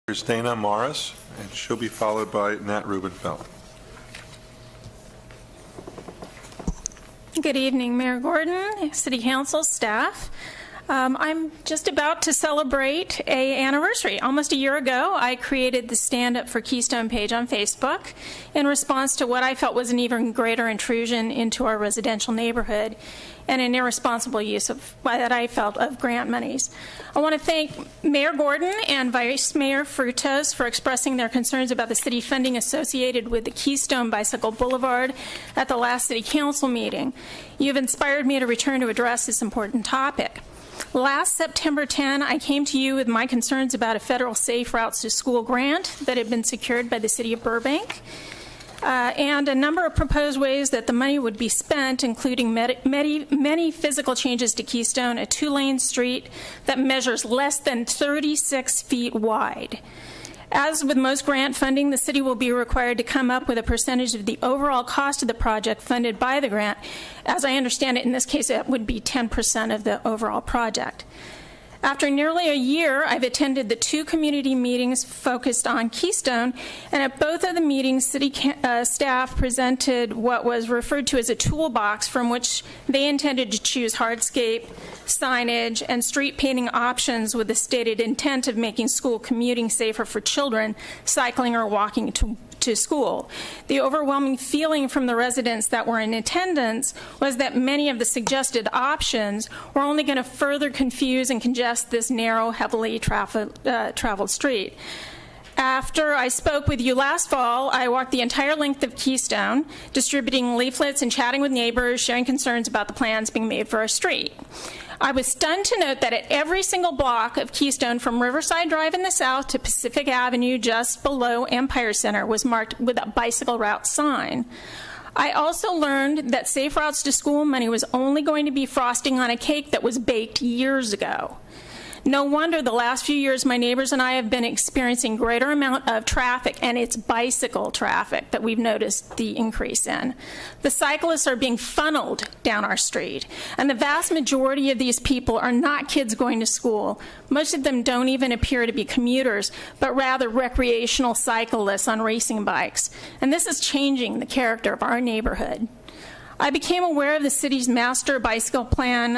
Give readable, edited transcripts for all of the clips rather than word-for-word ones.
Here's Dana Morris, and she'll be followed by Nat Rubenfeld. Good evening, Mayor Gordon, City Council, staff. I'm just about to celebrate an anniversary. Almost a year ago, I created the Stand Up for Keystone page on Facebook in response to what I felt was an even greater intrusion into our residential neighborhood and an irresponsible use of that I felt of grant monies. I want to thank Mayor Gordon and Vice Mayor Frutos for expressing their concerns about the city funding associated with the Keystone Bicycle Boulevard at the last City Council meeting. You've inspired me to return to address this important topic. Last September 10, I came to you with my concerns about a federal Safe Routes to School grant that had been secured by the city of Burbank, and a number of proposed ways that the money would be spent, including many physical changes to Keystone, a two-lane street that measures less than 36 feet wide. As with most grant funding, the city will be required to come up with a percentage of the overall cost of the project funded by the grant. As I understand it, in this case, it would be 10% of the overall project. After nearly a year, I've attended the two community meetings focused on Keystone, and at both of the meetings, city staff presented what was referred to as a toolbox from which they intended to choose hardscape, signage, and street painting options with the stated intent of making school commuting safer for children cycling or walking to school. The overwhelming feeling from the residents that were in attendance was that many of the suggested options were only going to further confuse and congest this narrow, heavily traveled street. After I spoke with you last fall, I walked the entire length of Keystone, distributing leaflets and chatting with neighbors, sharing concerns about the plans being made for our street. I was stunned to note that at every single block of Keystone, from Riverside Drive in the south to Pacific Avenue just below Empire Center, was marked with a bicycle route sign. I also learned that Safe Routes to School money was only going to be frosting on a cake that was baked years ago. No wonder the last few years my neighbors and I have been experiencing greater amount of traffic, and it's bicycle traffic that we've noticed the increase in. The cyclists are being funneled down our street, and the vast majority of these people are not kids going to school. Most of them don't even appear to be commuters, but rather recreational cyclists on racing bikes. And this is changing the character of our neighborhood. I became aware of the city's master bicycle plan,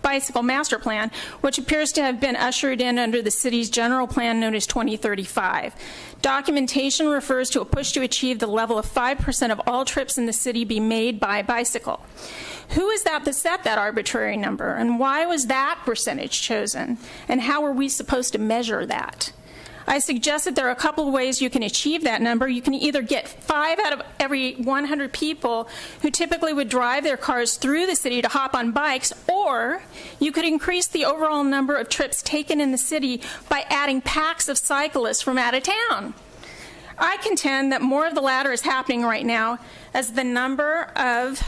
bicycle master plan, which appears to have been ushered in under the city's general plan known as 2035. Documentation refers to a push to achieve the level of 5% of all trips in the city be made by bicycle. Who is that set that arbitrary number, and why was that percentage chosen, and how are we supposed to measure that? I suggest that there are a couple of ways you can achieve that number. You can either get 5 out of every 100 people who typically would drive their cars through the city to hop on bikes, or you could increase the overall number of trips taken in the city by adding packs of cyclists from out of town. I contend that more of the latter is happening right now, as the number of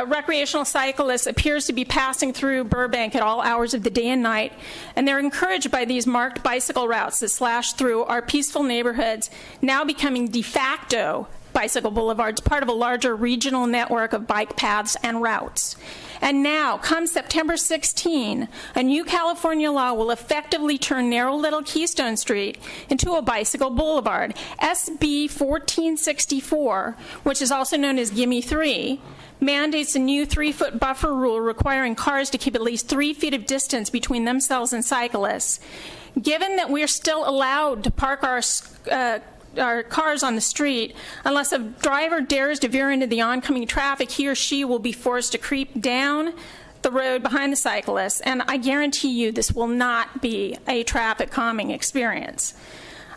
recreational cyclists appears to be passing through Burbank at all hours of the day and night, and they're encouraged by these marked bicycle routes that slash through our peaceful neighborhoods, now becoming de facto bicycle boulevards, part of a larger regional network of bike paths and routes. And now, come September 16, a new California law will effectively turn narrow little Keystone Street into a bicycle boulevard. SB 1464, which is also known as Gimme 3, mandates a new 3-foot buffer rule requiring cars to keep at least 3 feet of distance between themselves and cyclists. Given that we're still allowed to park our cars on the street, unless a driver dares to veer into the oncoming traffic, he or she will be forced to creep down the road behind the cyclists, and I guarantee you this will not be a traffic calming experience.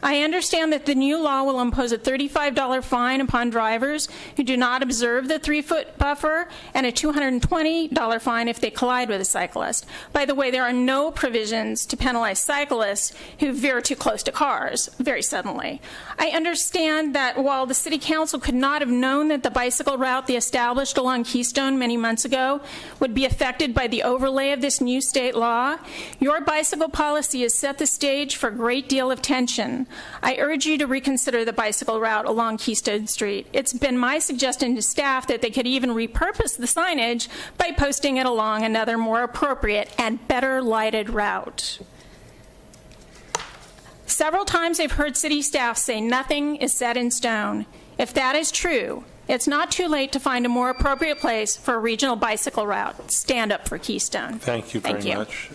I understand that the new law will impose a $35 fine upon drivers who do not observe the 3-foot buffer and a $220 fine if they collide with a cyclist. By the way, there are no provisions to penalize cyclists who veer too close to cars very suddenly. I understand that while the City Council could not have known that the bicycle route they established along Keystone many months ago would be affected by the overlay of this new state law, your bicycle policy has set the stage for a great deal of tension. I urge you to reconsider the bicycle route along Keystone Street. It's been my suggestion to staff that they could even repurpose the signage by posting it along another more appropriate and better lighted route. Several times I've heard city staff say nothing is set in stone. If that is true, it's not too late to find a more appropriate place for a regional bicycle route. Stand up for Keystone. Thank you very much.